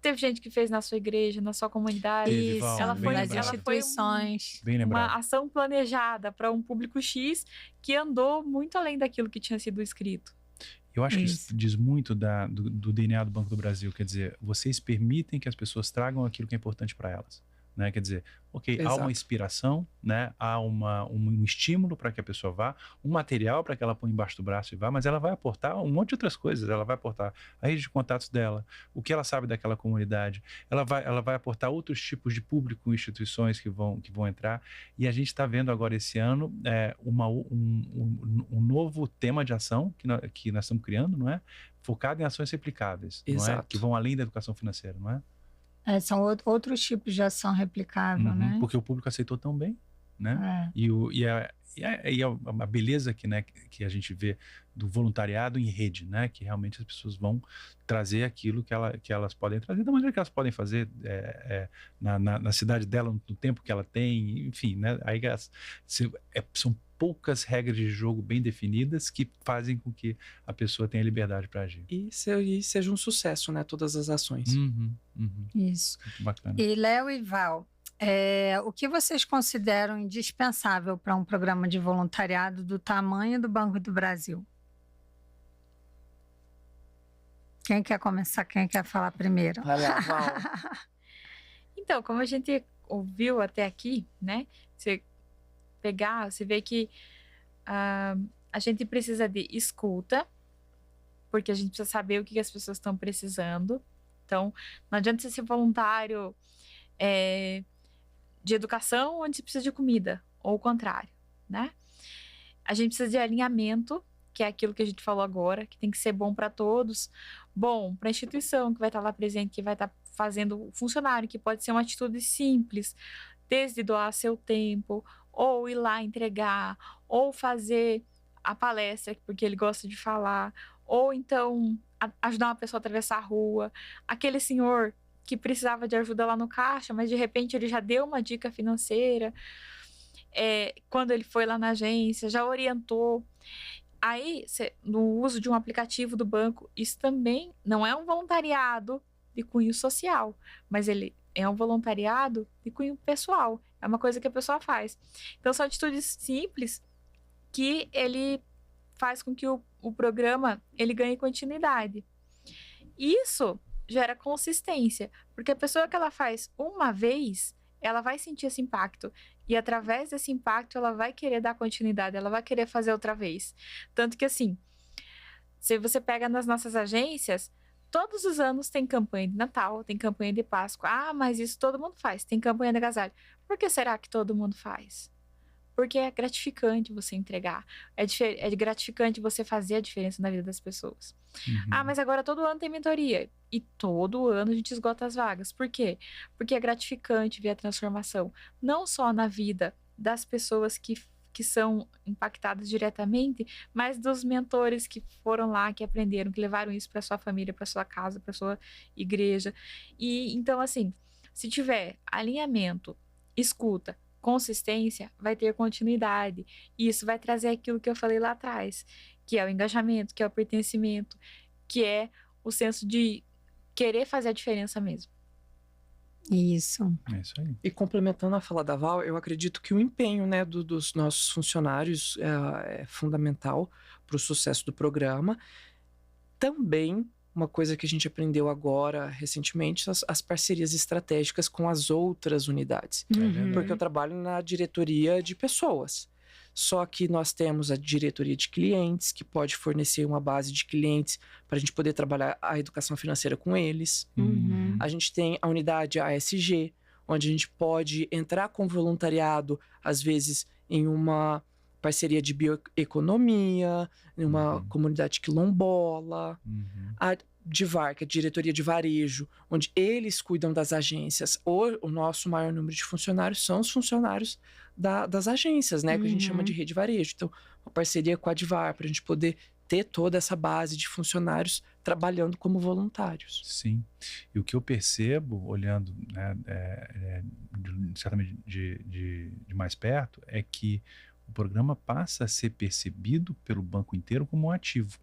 teve gente que fez na sua igreja, na sua comunidade. Teve, Val, ela bem foi, nas lembrado. ela foi instituições. Bem lembrado. uma ação planejada para um público X que andou muito além daquilo que tinha sido escrito. Eu acho que Isso. isso diz muito do DNA do Banco do Brasil. Quer dizer, vocês permitem que as pessoas tragam aquilo que é importante para elas. Né? Quer dizer, ok, há Exato. uma inspiração, né? Há um estímulo para que a pessoa vá, um material para que ela põe embaixo do braço e vá, mas ela vai aportar um monte de outras coisas. Ela vai aportar a rede de contatos dela, o que ela sabe daquela comunidade. Ela vai aportar outros tipos de público, instituições que vão entrar. E a gente está vendo agora esse ano um novo tema de ação que nós estamos criando, não é? Focado em ações replicáveis, não é? Exato. Que vão além da educação financeira, não é? São outros tipos de ação replicável, né? Porque o público aceitou tão bem, né? E a beleza que a gente vê do voluntariado em rede, né? Que realmente as pessoas vão trazer aquilo que elas podem trazer, da maneira que elas podem fazer na cidade dela, no tempo que ela tem, enfim, né? Aí são poucas regras de jogo bem definidas que fazem com que a pessoa tenha liberdade para agir. E seja um sucesso, né? Todas as ações. Isso. Muito bacana. E Léo e Val, o que vocês consideram indispensável para um programa de voluntariado do tamanho do Banco do Brasil? Quem quer começar? Quem quer falar primeiro? Vai lá, Val. Então, como a gente ouviu até aqui, né? Você vê que a gente precisa de escuta, porque a gente precisa saber o que as pessoas estão precisando. Então, não adianta você ser voluntário de educação onde você precisa de comida, ou o contrário, né? A gente precisa de alinhamento, que é aquilo que a gente falou agora, que tem que ser bom para todos, bom para a instituição que vai estar lá presente, que vai estar fazendo o funcionário, que pode ser uma atitude simples, desde doar seu tempo, ou ir lá entregar, ou fazer a palestra porque ele gosta de falar, ou então ajudar uma pessoa a atravessar a rua, aquele senhor que precisava de ajuda lá no caixa, mas de repente ele já deu uma dica financeira, quando ele foi lá na agência, já orientou. Aí, no uso de um aplicativo do banco, isso também não é um voluntariado de cunho social, mas ele é um voluntariado de cunho pessoal. É uma coisa que a pessoa faz. Então, são atitudes simples que ele faz com que o programa ele ganhe continuidade. Isso gera consistência, porque a pessoa que ela faz uma vez, ela vai sentir esse impacto. E através desse impacto, ela vai querer dar continuidade, ela vai querer fazer outra vez. Tanto que, assim, se você pega nas nossas agências, todos os anos tem campanha de Natal, tem campanha de Páscoa. Ah, mas isso todo mundo faz. Tem campanha de agasalho. Por que será que todo mundo faz? Porque é gratificante você entregar. É gratificante você fazer a diferença na vida das pessoas. Ah, mas agora todo ano tem mentoria. E todo ano a gente esgota as vagas. Por quê? Porque é gratificante ver a transformação. Não só na vida das pessoas que são impactadas diretamente, mas dos mentores que foram lá, que aprenderam, que levaram isso para sua família, para sua casa, para sua igreja. E então, assim, se tiver alinhamento, escuta, consistência, vai ter continuidade. E isso vai trazer aquilo que eu falei lá atrás, que é o engajamento, que é o pertencimento, que é o senso de querer fazer a diferença mesmo. Isso. É isso aí. E complementando a fala da Val, eu acredito que o empenho, né, dos nossos funcionários é fundamental para o sucesso do programa. Também, uma coisa que a gente aprendeu agora, recentemente, as parcerias estratégicas com as outras unidades. É verdade. Porque eu trabalho na diretoria de pessoas. Só que nós temos a diretoria de clientes, que pode fornecer uma base de clientes para a gente poder trabalhar a educação financeira com eles. Uhum. A gente tem a unidade ASG, onde a gente pode entrar com voluntariado, às vezes em uma parceria de bioeconomia, em uma comunidade quilombola. A DIVAR, que é a diretoria de varejo, onde eles cuidam das agências. O nosso maior número de funcionários são os funcionários das agências, né? Que a gente chama de rede varejo. Então, uma parceria com a DIVAR, para a gente poder ter toda essa base de funcionários trabalhando como voluntários. Sim. E o que eu percebo, olhando, né, certamente de mais perto, é que o programa passa a ser percebido pelo banco inteiro como um ativo,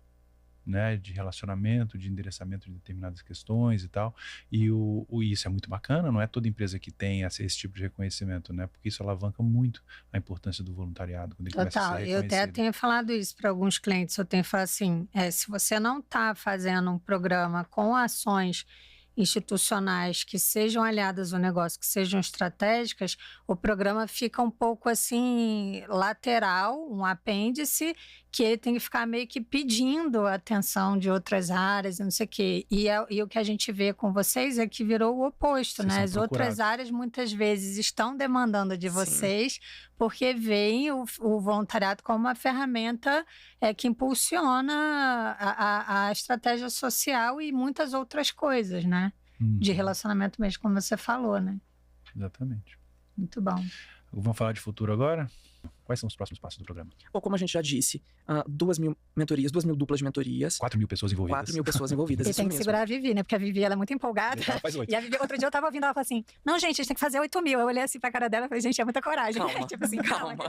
né, de relacionamento, de endereçamento de determinadas questões e tal. E isso é muito bacana, não é toda empresa que tem esse tipo de reconhecimento, né? Porque isso alavanca muito a importância do voluntariado. Quando ele começa a ser Total, eu até tenho falado isso para alguns clientes, eu tenho falado assim, se você não está fazendo um programa com ações institucionais que sejam aliadas ao negócio, que sejam estratégicas, o programa fica um pouco assim, lateral, um apêndice, que ele tem que ficar meio que pedindo a atenção de outras áreas, não sei o quê. E o que a gente vê com vocês é que virou o oposto, né? As outras áreas muitas vezes estão demandando de vocês, porque veem o voluntariado como uma ferramenta que impulsiona a estratégia social e muitas outras coisas, né? De relacionamento mesmo, como você falou, né? Exatamente. Muito bom. Vamos falar de futuro agora? Quais são os próximos passos do programa? Ou como a gente já disse, 2.000 mentorias, 2.000 duplas de mentorias. 4.000 pessoas envolvidas. 4.000 pessoas envolvidas. E tem que segurar a Vivi, né? Porque a Vivi, ela é muito empolgada. Ela faz 8. E a Vivi, outro dia eu tava ouvindo, ela falou assim, não, gente, a gente tem que fazer 8.000. Eu olhei assim pra cara dela e falei, gente, é muita coragem. Calma, tipo assim, calma.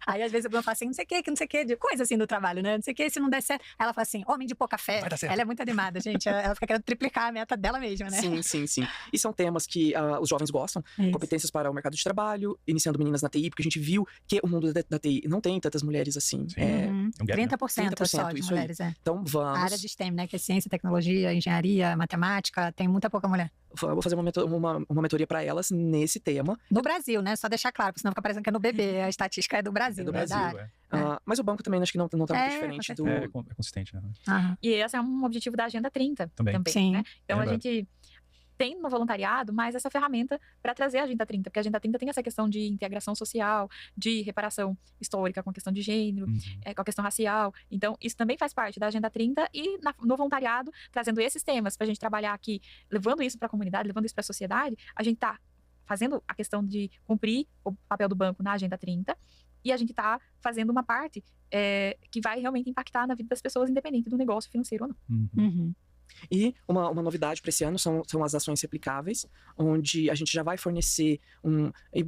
Aí, às vezes, eu falo assim, não sei o que não sei o que, de coisa assim do trabalho, né? Não sei o que, se não der certo. Aí ela fala assim, homem de pouca fé. Vai dar certo. Ela é muito animada, gente. Ela fica querendo triplicar a meta dela mesma, né? Sim. E são temas que os jovens gostam. Competências para o mercado de trabalho, iniciando meninas na TI, porque a gente viu que o mundo da TI não tem tantas mulheres assim. É um gap, 30% só de isso mulheres, aí. Então vamos. A área de STEM, né? Que é ciência, tecnologia, engenharia, matemática, tem muita pouca mulher. Vou fazer uma mentoria para elas nesse tema. No Brasil, né? Só deixar claro, porque senão fica parecendo que é no BB. A estatística é do Brasil. É do Brasil, mas o banco também acho que não tá muito diferente do... É consistente, né? E esse é um objetivo da Agenda 30 também, Sim. né? Então a gente tem no voluntariado mais essa ferramenta para trazer a Agenda 30, porque a Agenda 30 tem essa questão de integração social, de reparação histórica com a questão de gênero, com a questão racial. Então, isso também faz parte da Agenda 30 e no voluntariado, trazendo esses temas para a gente trabalhar aqui, levando isso para a comunidade, levando isso para a sociedade, a gente está fazendo a questão de cumprir o papel do banco na Agenda 30 e a gente está fazendo uma parte que vai realmente impactar na vida das pessoas, independente do negócio financeiro ou não. E uma novidade para esse ano são as ações replicáveis, onde a gente já vai fornecer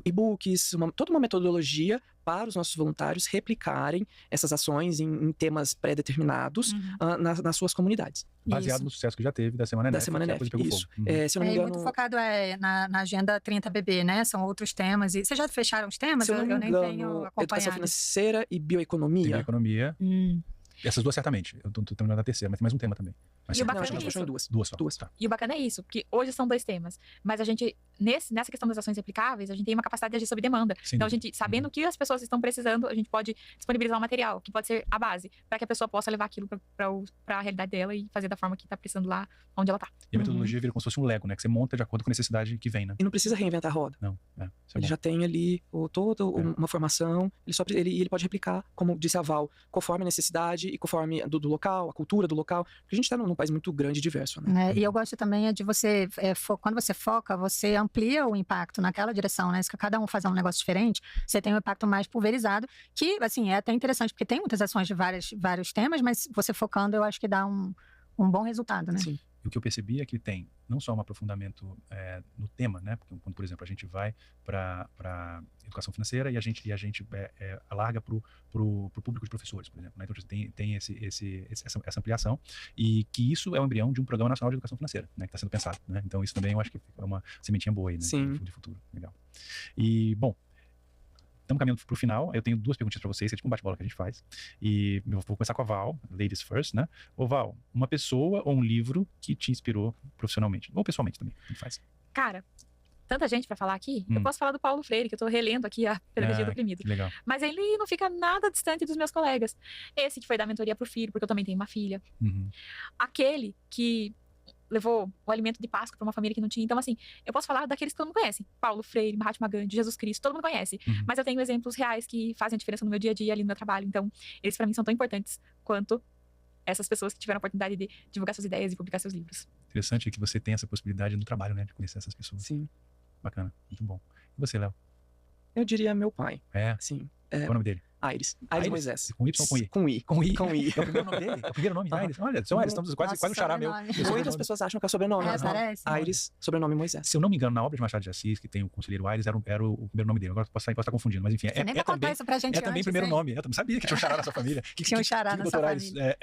e-books, toda uma metodologia para os nossos voluntários replicarem essas ações em temas pré-determinados nas suas comunidades. Baseado no sucesso que já teve da Semana NF. Da Semana NF, isso. Se eu não me engano... muito focado na Agenda 30BB, né? São outros temas. E vocês já fecharam os temas? Se eu não me engano, nem tenho acompanhado. Educação financeira e bioeconomia. Bioeconomia. Essas duas, certamente. Eu tô terminando a terceira, mas tem mais um tema também. E o bacana acho que a gente fechou em duas só. Tá. E o bacana é isso, porque hoje são 2 temas, mas a gente, nessa questão das ações replicáveis, a gente tem uma capacidade de agir sob demanda. Então, a gente, sabendo o que as pessoas estão precisando, a gente pode disponibilizar um material, que pode ser a base, para que a pessoa possa levar aquilo para a realidade dela e fazer da forma que está precisando lá, onde ela está. E a metodologia vira como se fosse um Lego, né? Que você monta de acordo com a necessidade que vem, né? E não precisa reinventar a roda. Não, ele já tem ali uma formação, ele pode replicar, como disse a Val, conforme a necessidade e conforme do local, a cultura do local, porque a gente está num país muito grande e diverso, né? E eu gosto também de você, quando você foca, você amplia o impacto naquela direção, né? Se cada um fazer um negócio diferente, você tem um impacto mais pulverizado, que, assim, é até interessante, porque tem muitas ações de vários temas, mas você focando, eu acho que dá um bom resultado, né? Sim. E o que eu percebi é que tem não só um aprofundamento no tema, né? Porque quando, por exemplo, a gente vai para educação financeira e a gente alarga para o público de professores, por exemplo, né? Então tem essa ampliação e que isso é o embrião de um programa nacional de educação financeira, né? Que está sendo pensado, né? Então isso também eu acho que é uma sementinha boa aí, né? Sim. De futuro, legal. E bom, estamos caminhando para o final. Eu tenho 2 perguntinhas para vocês, é tipo um bate-bola que a gente faz. E eu vou começar com a Val, ladies first, né? Ô Val, uma pessoa ou um livro que te inspirou profissionalmente, ou pessoalmente também, a gente faz. Cara, tanta gente para falar aqui, eu posso falar do Paulo Freire, que eu tô relendo aqui a Pedagogia do Oprimido. Legal. Mas ele não fica nada distante dos meus colegas. Esse que foi dar mentoria pro filho, porque eu também tenho uma filha. Aquele que levou o alimento de Páscoa para uma família que não tinha. Então, assim, eu posso falar daqueles que todo mundo conhece. Paulo Freire, Mahatma Gandhi, Jesus Cristo, todo mundo conhece. Mas eu tenho exemplos reais que fazem a diferença no meu dia a dia, ali no meu trabalho. Então, eles para mim são tão importantes quanto essas pessoas que tiveram a oportunidade de divulgar suas ideias e publicar seus livros. Interessante que você tem essa possibilidade no trabalho, né? De conhecer essas pessoas. Sim. Bacana, muito bom. E você, Léo? Eu diria meu pai. Sim. Qual é o nome dele? Aires Moisés. Com Y ou com I? Com I. Com I. Com I. É o primeiro nome dele? É o primeiro nome? Aires. Olha, são Aires, estamos quase um xará meu. Muitas pessoas acham que é o sobrenome. Parece. Aires, sobrenome Moisés. Se eu não me engano, na obra de Machado de Assis, que tem o conselheiro Aires, era o primeiro nome dele. Agora posso estar confundindo, mas enfim. Você nem vai contar isso pra gente É também o primeiro hein? nome. Eu não sabia que tinha um xará na sua família. Tinha um xará na sua família.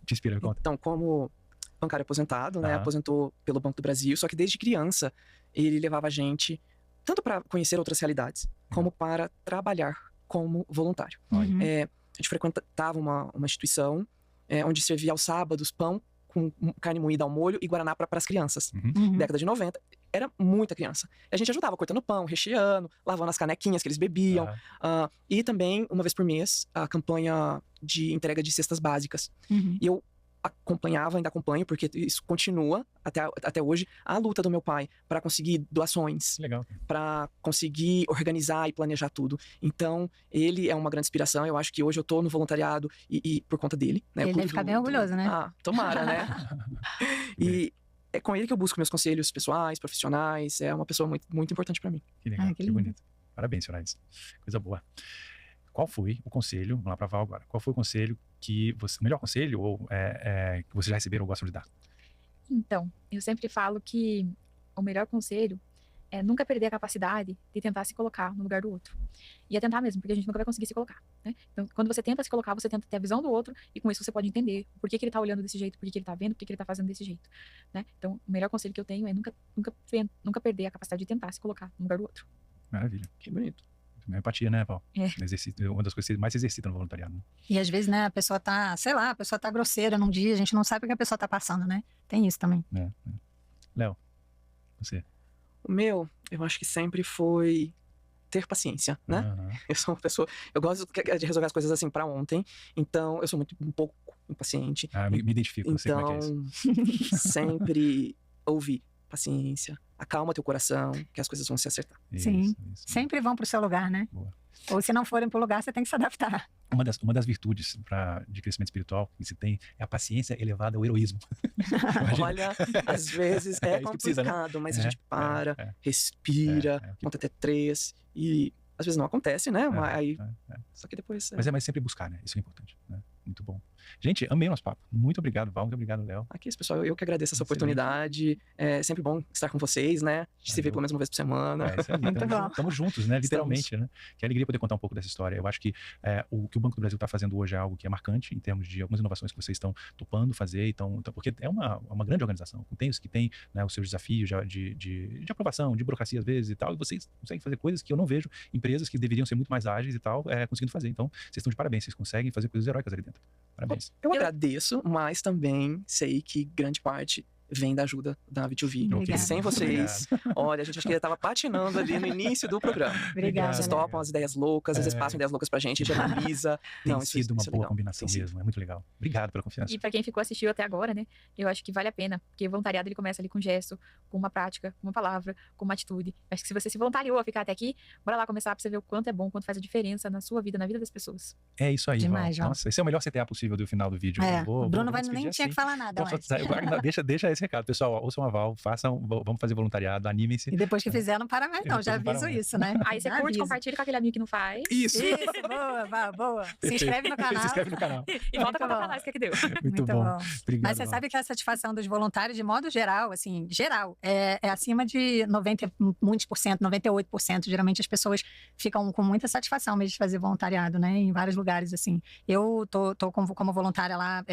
Te inspira, conta. Então, como bancário aposentado, né? Aposentou pelo Banco do Brasil, só que desde criança ele levava a gente tanto para conhecer outras realidades, como para trabalhar como voluntário. A gente frequentava uma instituição onde servia aos sábados pão com carne moída ao molho e guaraná para as crianças. Década de 90. Era muita criança. A gente ajudava cortando pão, recheando, lavando as canequinhas que eles bebiam. E também, uma vez por mês, a campanha de entrega de cestas básicas. E eu acompanhava, ainda acompanho, porque isso continua até hoje, a luta do meu pai para conseguir doações, para conseguir organizar e planejar tudo. Então, ele é uma grande inspiração. Eu acho que hoje eu tô no voluntariado e por conta dele. Né? Ele deve ficar bem orgulhoso, né? Tomara, né? E é com ele que eu busco meus conselhos pessoais, profissionais. É uma pessoa muito, muito importante para mim. Que legal, que bonito. Parabéns, senhora Aires. Coisa boa. Qual foi o conselho, vamos lá para a Val agora, qual foi o conselho que você, o melhor conselho ou que vocês já receberam ou gostam de dar? Então, eu sempre falo que o melhor conselho é nunca perder a capacidade de tentar se colocar no lugar do outro. E é tentar mesmo, porque a gente nunca vai conseguir se colocar, né? Então, quando você tenta se colocar, você tenta ter a visão do outro e com isso você pode entender por que ele tá olhando desse jeito, por que ele tá vendo, por que ele tá fazendo desse jeito, né? Então, o melhor conselho que eu tenho é nunca perder a capacidade de tentar se colocar no lugar do outro. Maravilha. Que bonito. Empatia, né, Paulo? Uma das coisas que mais se exercita no voluntariado. Né? E às vezes, né, a pessoa tá, sei lá, a pessoa tá grosseira num dia, a gente não sabe o que a pessoa tá passando, né? Tem isso também. Léo, você? O meu, eu acho que sempre foi ter paciência, né? Eu sou uma pessoa, eu gosto de resolver as coisas assim pra ontem, então eu sou um pouco impaciente. Me identifico, então, sei como é que é isso. Sempre ouvir. Paciência, acalma teu coração, que as coisas vão se acertar. Sim, sempre vão pro seu lugar, né? Boa. Ou se não forem pro lugar, você tem que se adaptar. Uma das virtudes de crescimento espiritual que se tem é a paciência elevada ao heroísmo. Olha, às vezes é complicado, precisa, né? Mas a gente respira, conta até 3 e às vezes não acontece, né? Só que depois... Mas sempre buscar, né? Isso é importante, né? Muito bom. Gente, amei o nosso papo. Muito obrigado, Val. Muito obrigado, Léo. Aqui, pessoal, eu que agradeço essa oportunidade. É sempre bom estar com vocês, né? A gente se vê pelo menos uma vez por semana. Isso aí. Estamos juntos, né? Literalmente, né? Que alegria poder contar um pouco dessa história. Eu acho que o que o Banco do Brasil está fazendo hoje é algo que é marcante em termos de algumas inovações que vocês estão topando fazer. Porque é uma grande organização. Tem os que tem, né, os seus desafios de aprovação, de burocracia às vezes e tal. E vocês conseguem fazer coisas que eu não vejo empresas que deveriam ser muito mais ágeis e tal, conseguindo fazer. Então, vocês estão de parabéns. Vocês conseguem fazer coisas heróicas ali dentro. Parabéns. Eu agradeço, mas também sei que grande parte vem da ajuda da V2V. Porque sem vocês, olha, a gente acho que estava patinando ali no início do programa. Obrigada. Vocês topam as ideias loucas, às vezes passam ideias loucas pra gente, a gente analisa. Tem sido uma boa combinação mesmo, é muito legal. Obrigado pela confiança. E pra quem assistiu até agora, né, eu acho que vale a pena, porque o voluntariado ele começa ali com gesto, com uma prática, com uma palavra, com uma atitude. Acho que se você se voluntariou a ficar até aqui, bora lá começar pra você ver o quanto é bom, quanto faz a diferença na sua vida, na vida das pessoas. É isso aí, demais, Val. Nossa, esse é o melhor CTA possível do final do vídeo. O Bruno nem tinha que falar nada. Deixa esse recado, pessoal. Ouçam a Val, vamos fazer voluntariado, animem-se. E depois que fizer, não para mais, não. Já aviso isso, né? Aí você curte, compartilha com aquele amigo que não faz. Isso, boa. Se inscreve no canal. Se inscreve no canal. E volta pra contar nós o que deu. Muito bom. Obrigado, mas você sabe que a satisfação dos voluntários, de modo geral, assim, é acima de 90%, muitos por cento, 98%. Geralmente as pessoas ficam com muita satisfação mesmo de fazer voluntariado, né? Em vários lugares, assim. Eu tô como voluntária lá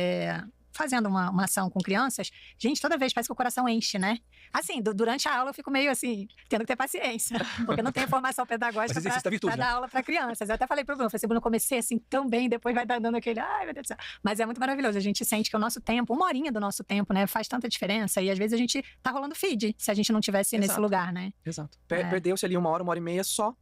fazendo uma ação com crianças, gente, toda vez parece que o coração enche, né? Assim, durante a aula eu fico meio assim, tendo que ter paciência, porque eu não tenho formação pedagógica para dar aula para crianças. Eu até falei pro Bruno, falei assim, Bruno, comecei assim tão bem, depois vai dando aquele, ai meu Deus do céu. Mas é muito maravilhoso, a gente sente que o nosso tempo, 1 horinha do nosso tempo, né, faz tanta diferença, e às vezes a gente tá rolando feed, se a gente não tivesse nesse lugar, né? Exato. Perdeu-se ali 1 hora e meia só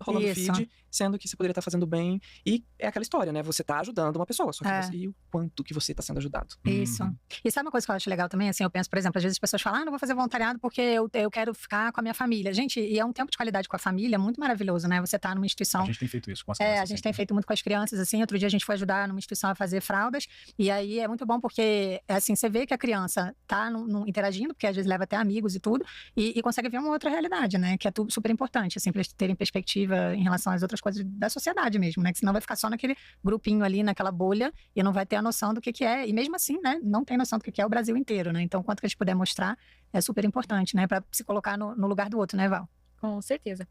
rolando feed, sendo que você poderia estar fazendo bem. E é aquela história, né? Você tá ajudando uma pessoa, só que e o quanto que você tá sendo ajudado. Isso. E sabe uma coisa que eu acho legal também? Assim, eu penso, por exemplo, às vezes as pessoas falam, não vou fazer voluntariado porque eu quero ficar com a minha família. Gente, e é um tempo de qualidade com a família muito maravilhoso, né? Você tá numa instituição... A gente tem feito isso com as crianças. A gente tem feito muito com as crianças, assim. Outro dia a gente foi ajudar numa instituição a fazer fraldas. E aí é muito bom porque, assim, você vê que a criança tá interagindo, porque às vezes leva até amigos e tudo, e consegue ver uma outra realidade, né? Que é tudo super importante, assim, pra eles terem perspectiva em relação às outras coisas da sociedade mesmo, né? Que senão vai ficar só naquele grupinho ali, naquela bolha, e não vai ter a noção do que é. E mesmo assim, né? Não tem noção do que é o Brasil inteiro, né? Então, quanto que a gente puder mostrar é super importante, né? Pra se colocar no lugar do outro, né, Val? Com certeza.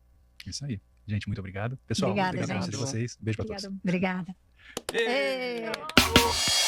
Isso aí. Gente, muito obrigado. Pessoal, obrigada, obrigado a vocês. Beijo pra todos. Obrigada. Ei!